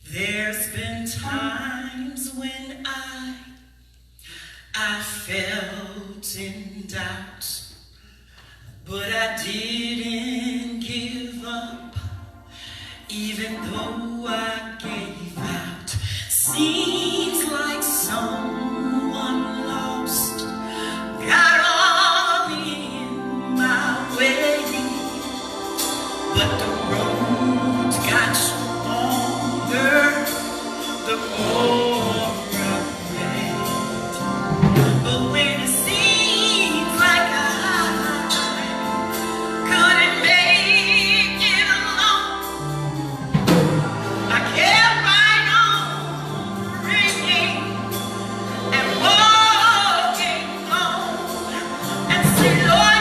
There's been times when I felt in doubt, but I didn't give up, even though I gave out. Seems like someone lost got all in my way, but the road got longer the more I went. But when it seems like I couldn't make it alone, I kept right on ringing and walking on and say, Lord,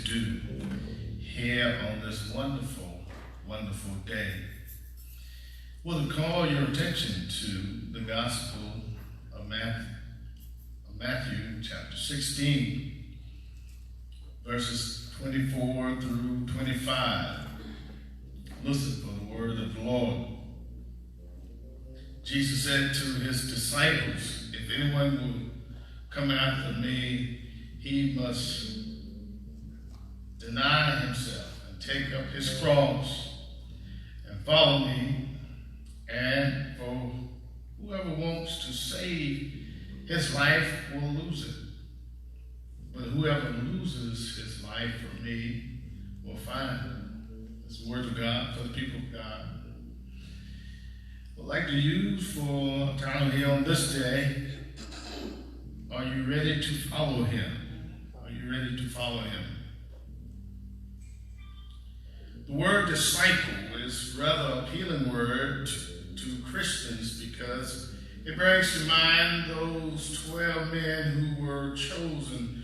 do here on this wonderful, wonderful day. Well, to call your attention to the Gospel of Matthew chapter 16, verses 24 through 25. Listen for the word of the Lord. Jesus said to his disciples, if anyone will come after me, he must deny himself and take up his cross and follow me. And for whoever wants to save his life will lose it. But whoever loses his life for me will find it. It's the word of God for the people of God. I'd like to use for time here on this day, are you ready to follow him? Are you ready to follow him? The word disciple is a rather appealing word to Christians because it brings to mind those 12 men who were chosen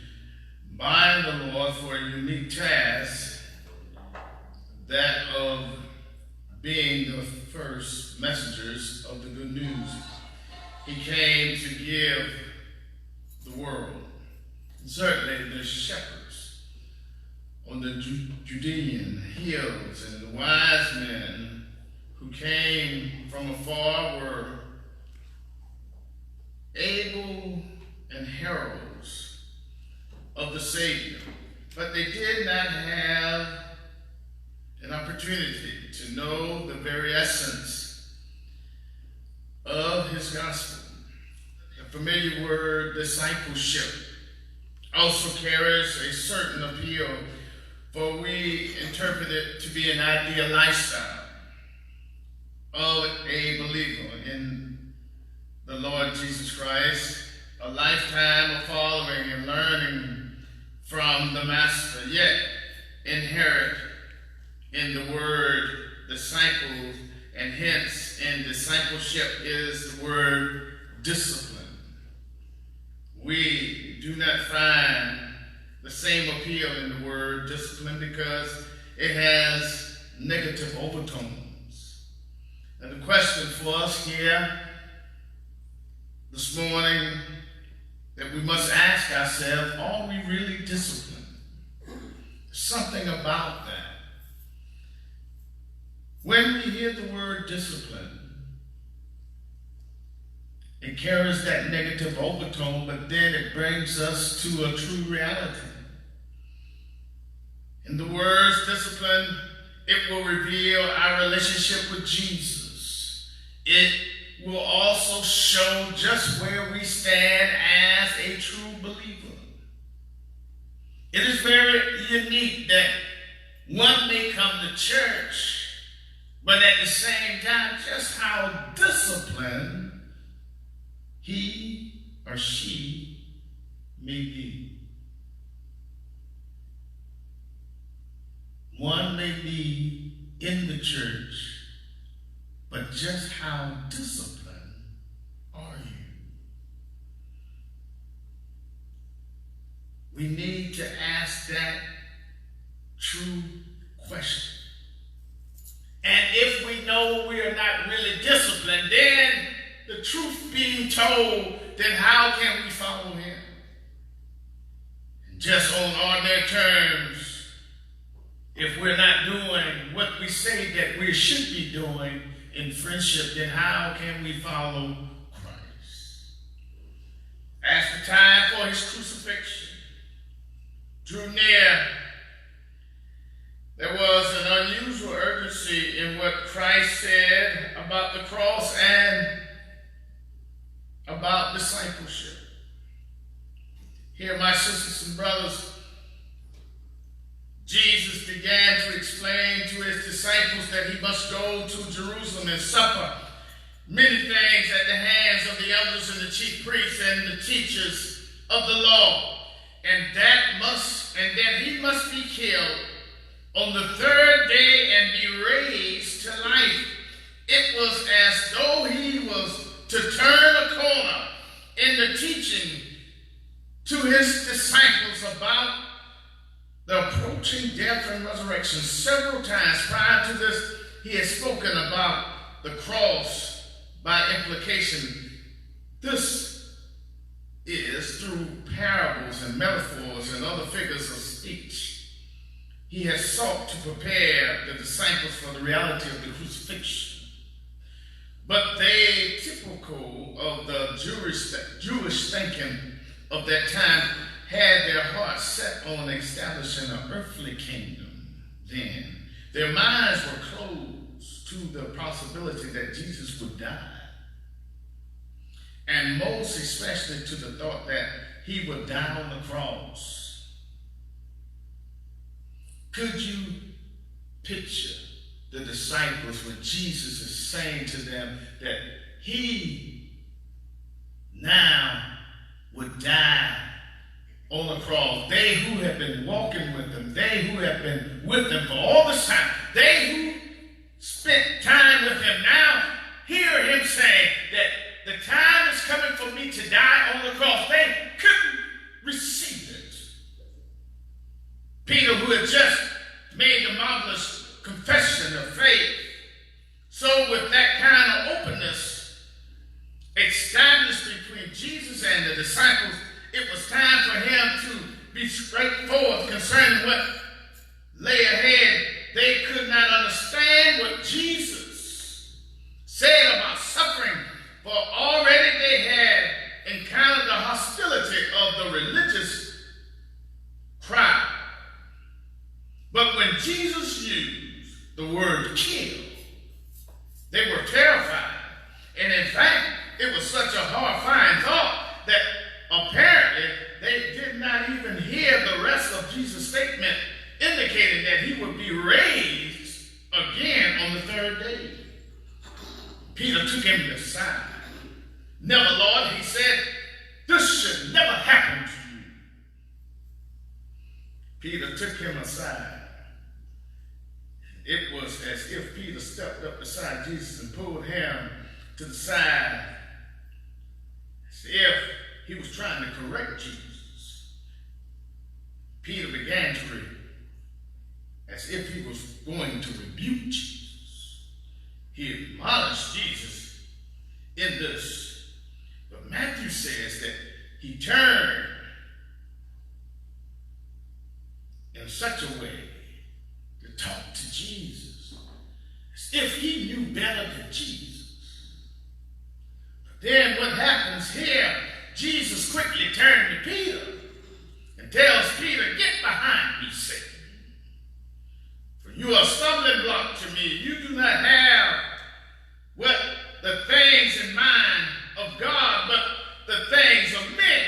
by the Lord for a unique task, that of being the first messengers of the good news. He came to give the world. And certainly the shepherds on the Judean hills and the wise men who came from afar were able and heralds of the Savior, but they did not have an opportunity to know the very essence of his gospel. The familiar word discipleship also carries a certain appeal, for we interpret it to be an ideal lifestyle of a believer in the Lord Jesus Christ, a lifetime of following and learning from the Master, yet inherent in the word disciple, and hence in discipleship is the word discipline. We do not find the same appeal in the word discipline because it has negative overtones. And the question for us here this morning that we must ask ourselves, are we really disciplined? Something about that. When we hear the word discipline, it carries that negative overtone, but then it brings us to a true reality. In the words discipline, it will reveal our relationship with Jesus. It will also show just where we stand as a true believer. It is very unique that one may come to church, but at the same time, just how disciplined he or she may be. One may be in the church, but just how disciplined are you? We need to ask that true question. And if we know we are not really disciplined, then the truth being told, then how can we follow him? Just on ordinary terms, if we're not doing what we say that we should be doing in friendship, then how can we follow Christ? As the time for his crucifixion drew near, there was an unusual urgency in what Christ said about the cross and about discipleship. Here, my sisters and brothers, Jesus began to explain to his disciples that he must go to Jerusalem and suffer many things at the hands of the elders and the chief priests and the teachers of the law, and that he must be killed on the third day and be raised to life. It was as though he was to turn a corner in the teaching to his disciples about the approaching death and resurrection. Several times prior to this, he had spoken about the cross by implication. This is through parables and metaphors and other figures of speech. He has sought to prepare the disciples for the reality of the crucifixion. But they, typical of the Jewish thinking of that time, had their hearts set on establishing an earthly kingdom then. Their minds were closed to the possibility that Jesus would die. And most especially to the thought that he would die on the cross. Could you picture the disciples when Jesus is saying to them that he now would die on the cross? They who have been walking with him, they who have been with him for all this time, they who spent time with him, now hear him say that the time is coming for me to die on the cross. They couldn't receive it. Peter, who had just made the marvelous confession of faith, so with that kind of openness established between Jesus and the disciples, it was time for him to be straightforward concerning what lay ahead. They could not understand what Jesus said about suffering, for already they had encountered the hostility of the religious crowd. But when Jesus used the word kill, they were terrified. And in fact, it was such a horrifying thought that apparently they did not even hear the rest of Jesus' statement indicating that he would be raised again on the third day. Peter took him aside. Never, Lord, he said, this should never happen to you. Peter took him aside. It was as if Peter stepped up beside Jesus and pulled him to the side, as if he was trying to correct Jesus. Peter began to read, as if he was going to rebuke Jesus. He admonished Jesus in this. But Matthew says that he turned in such a way to talk to Jesus, as if he knew better than Jesus. But then what happens here, Jesus quickly turned to Peter and tells Peter, get behind me, Satan. For you are a stumbling block to me. You do not have what the things in mind of God, but the things of men.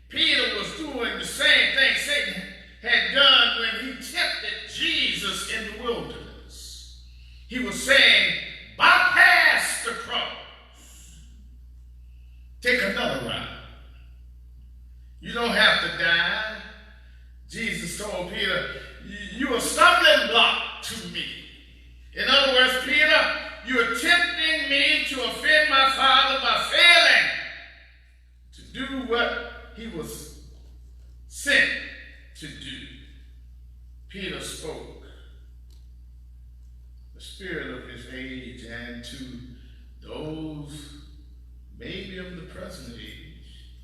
Peter was doing the same thing Satan had done when he tempted Jesus in the wilderness. He was saying, bypass the cross. Take another route. You don't have to die. Jesus told Peter, you're a stumbling block to me. In other words, Peter, you are tempting me to offend my Father by failing to do what he was sent to do. Peter spoke the spirit of his age, and to those maybe of the present age,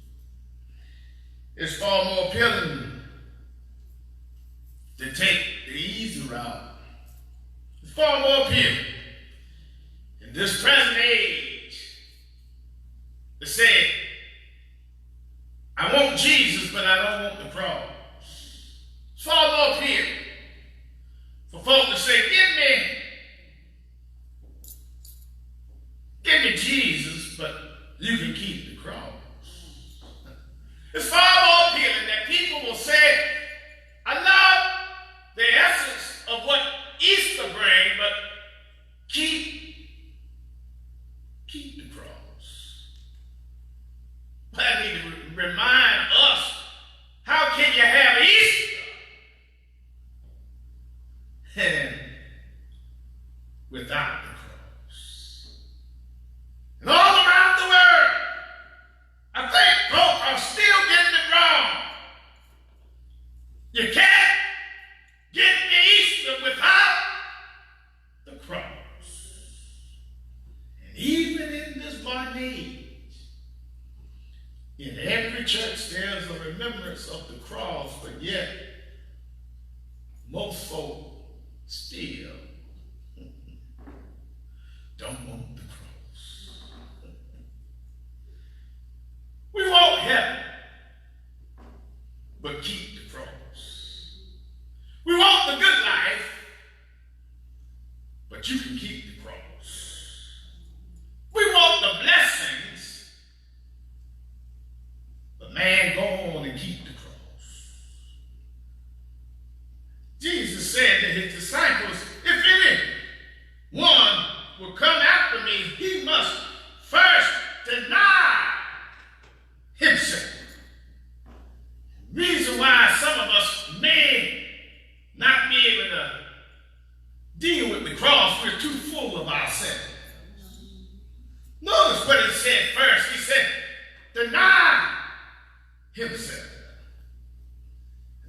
it's far more appealing to take the easy route. It's far more appealing in this present age to say, I want Jesus, but I don't want the cross. It's far more appealing for folk to say, give me Jesus, but you can keep the cross. It's far more appealing that people will say, I love the essence of what Easter brings, but keep the cross. But I need to remind us, how can you have Easter and without the cross? And all around the world, I think folk are still getting it wrong. You can't remembrance of the cross, but yet most folk still don't want the cross. We want heaven, but keep the cross. We want the good life, but you can keep the cross. We want the blessings, but man, go on and keep the cross. Jesus said to his disciples, if anyone will come after me, he must first deny himself. Reason why some of us may not be able to deal with the cross, we're too full of ourselves. Notice what he said first. He said, deny himself.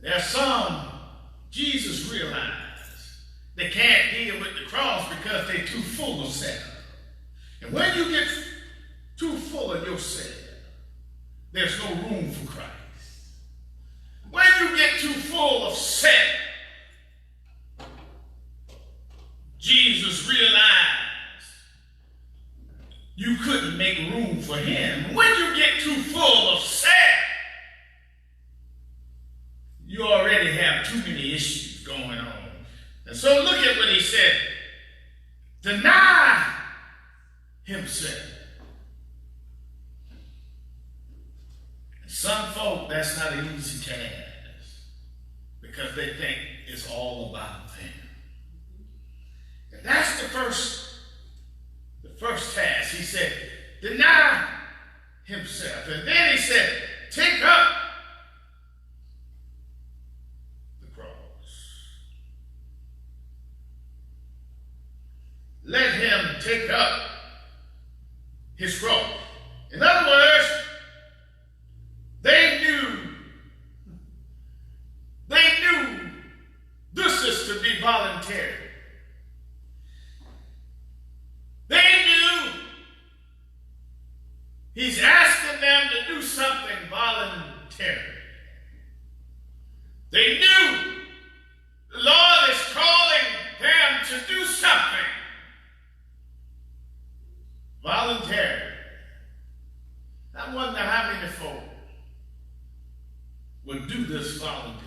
There are some, Jesus realized, they can't deal with the cross because they're too full of self. And when you get too full of yourself, there's no room for Christ. When you get too full of self, Jesus realized you couldn't make room for him. When you get too full of self, you already have too many issues going on. And so look at what he said. Deny himself. And some folk, that's not an easy task because they think it's all about them. And that's the first task. He said, deny himself. And then he said, take up the cross. Let him take up his cross. In other words, they knew this is to be voluntary. They knew he's asking them to do something voluntary. They knew the Lord is calling them to do something voluntary. I wonder how many folk would do this voluntary.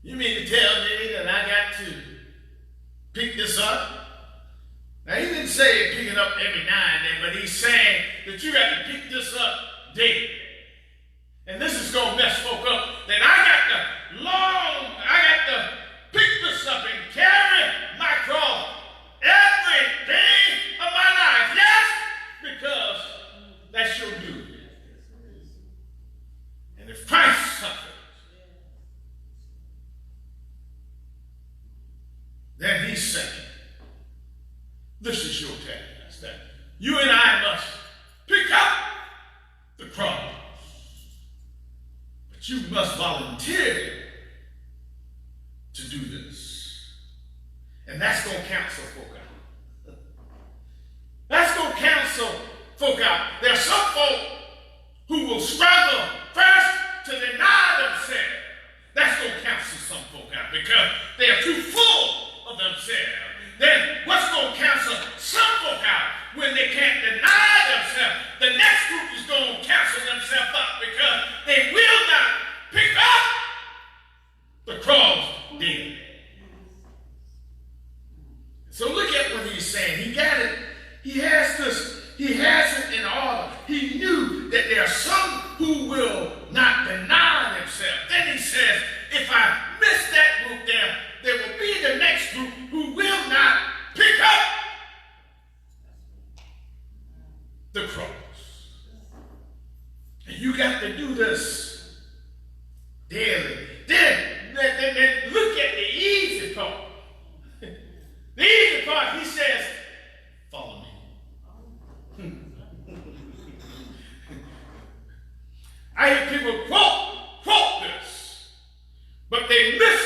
You mean to tell me that I got to pick this up? Now, he didn't say pick it up every now and then, but he's saying that you got to pick this up daily. And this is going to mess folk up. That I got to pick this up and carry my cross every day of my life. Yes, because that's your duty. And if Christ suffered, then he's saying, this is your task, that you and I must pick up the cross. But you must volunteer to do this. And that's going to cancel folk out. That's going to cancel folk out. There are some folk who will struggle first to deny themselves. That's going to cancel some folk out because they are too full of themselves. Then what's going to cancel some folk out when they can't deny themselves? The next group is going to cancel themselves up because they will not pick up the cross daily. So look at what he's saying. He got it. He has it in order. He knew that there are some who will not deny themselves. Then he says, if I miss that group there will be the next group who will not pick up the cross. And you got to do this daily. Then look at the easy part. The easy part, he says, follow me. I hear people quote this, but they miss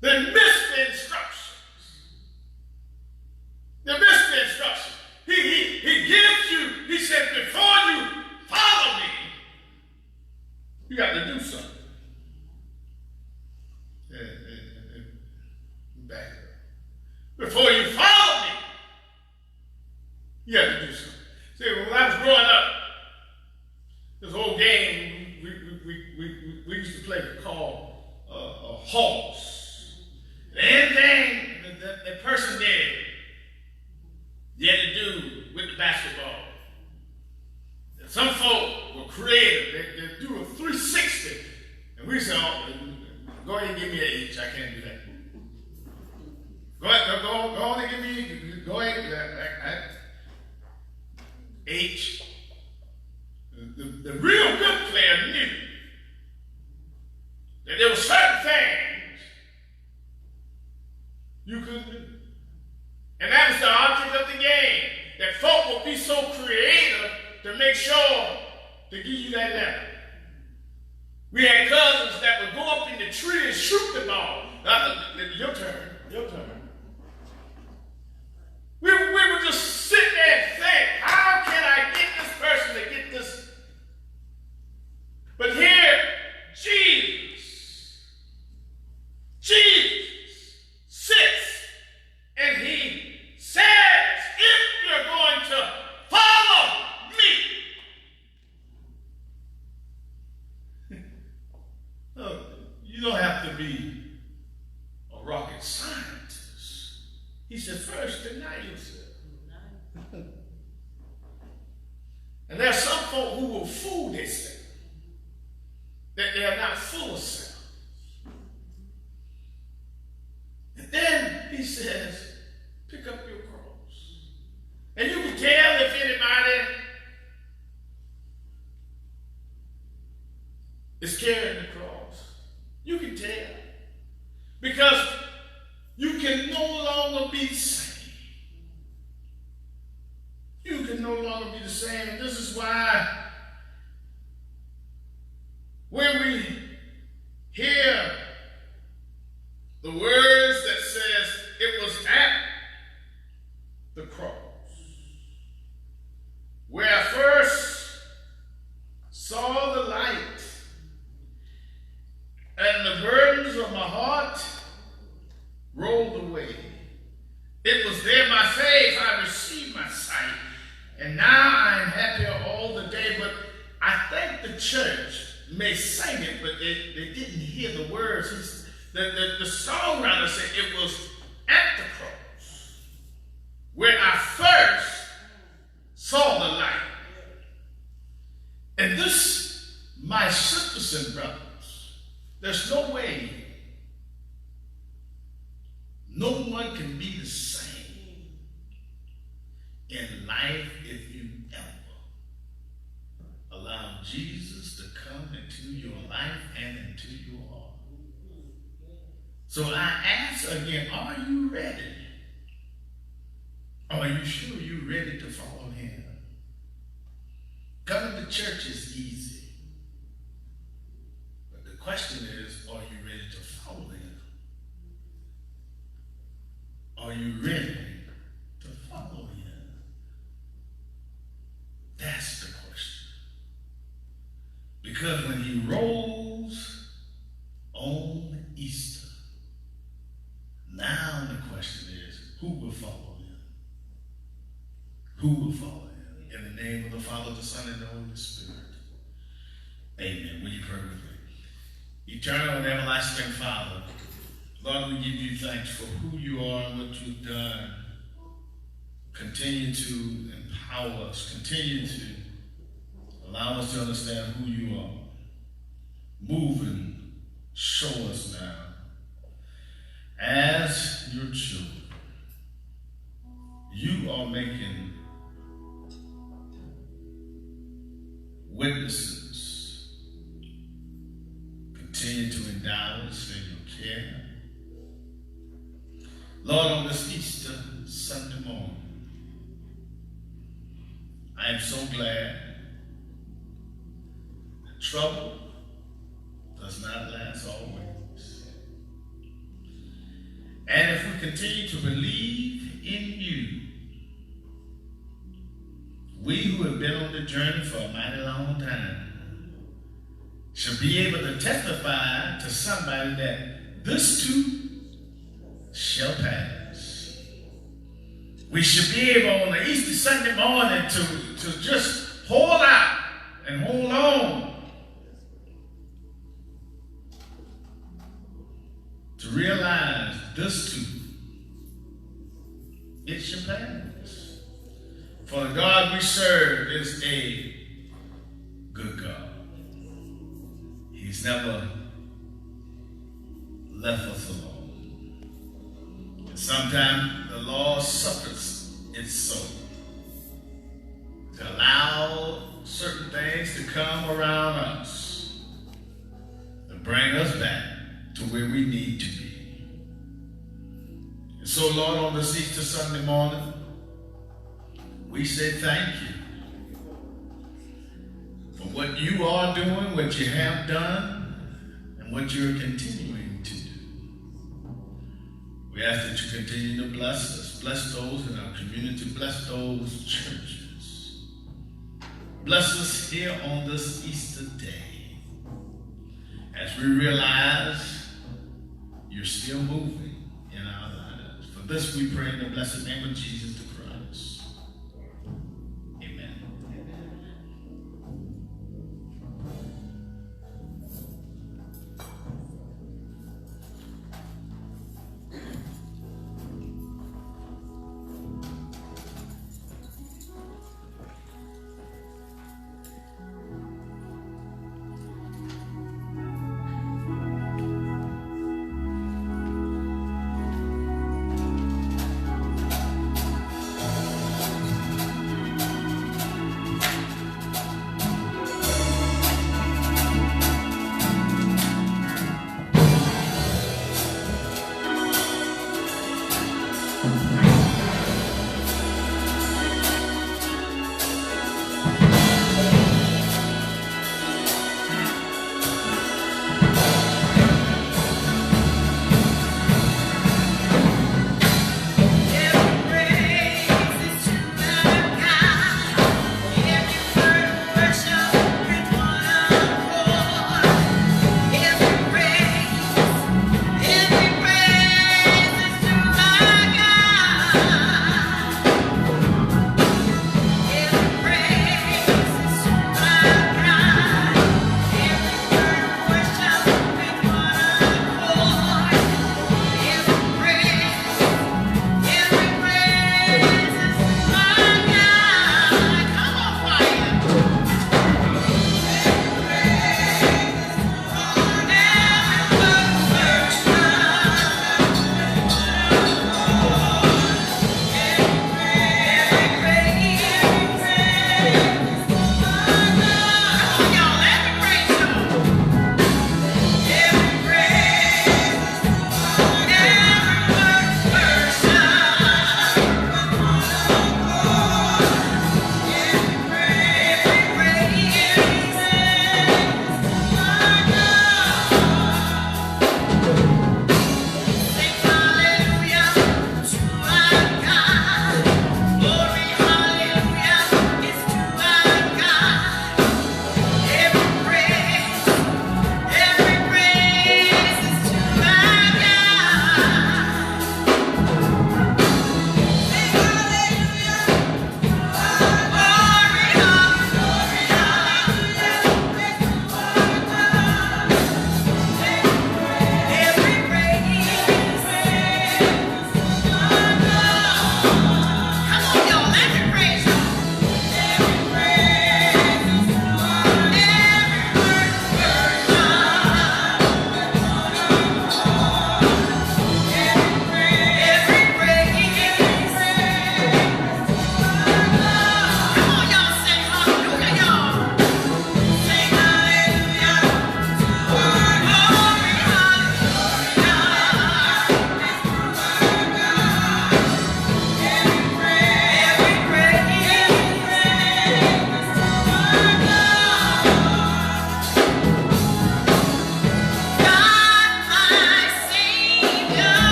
the instructions. They miss the instructions. He gives you, he said, before you follow before you follow me, you have to do something. See, when I was growing up, this old game we used to play called a horse. Anything that person did, you had to do with the basketball. And some folk were creative. They do a 360. And we said, oh, go ahead and give me an H. I can't do that. Go on and give me, go ahead. H. The real good player knew that there were certain things you couldn't do. And that was the object of the game, that folk would be so creative to make sure to give you that letter. We had cousins that would go up in the tree and shoot the ball. Your turn. We would just sit there and think, how can I get this person to get this? But here, Jesus sits and he says, if you're going to follow me, oh, you don't have to be a rocket scientist. He said, first deny yourself. And there are some folk who will fool themselves, that they are not full of self. And then he says, pick up your cross. And you can tell if anybody is carrying the cross. You can tell. Because you can no longer be the same. You can no longer be the same. And this is why when we hear the words that says it was at the cross where I first saw the light and the burdens of my heart rolled away. It was there by faith I received my sight, and now I am happier all the day. But I think the church may sing it, but they didn't hear the words. The songwriter said it was at the cross where I first saw the light. And this, my sisters and brothers, there's no way no one can be the same in life if you ever allow Jesus to come into your life and into your heart. So I ask again, are you ready? Are you sure you're ready to follow him? Coming to church is easy. But the question is, are you ready to follow him? Are you ready to follow him? That's the question. Because when he rose on Easter, now the question is, who will follow him? Who will follow him? In the name of the Father, the Son, and the Holy Spirit. Amen. Will you pray with me? Eternal and everlasting Father, Lord, we give you thanks for who you are and what you've done. Continue to empower us. Continue to allow us to understand who you are. Move and show us now. As your children, you are making witnesses. Continue to endow us in your care. Lord, on this Easter Sunday morning, I am so glad that trouble does not last always. And if we continue to believe in you, we who have been on the journey for a mighty long time shall be able to testify to somebody that this too shall pass. We should be able on the Easter Sunday morning to just hold out and hold on. To realize this too, it shall pass. For the God we serve is a good God. He's never left us alone. And sometimes the Lord suffers it so, to allow certain things to come around us, to bring us back to where we need to be. And so, Lord, on this Easter Sunday morning, we say thank you for what you are doing, what you have done, and what you're continuing to do. We ask that you continue to bless us, bless those in our community, bless those churches. Bless us here on this Easter day as we realize you're still moving in our lives. For this we pray in the blessed name of Jesus.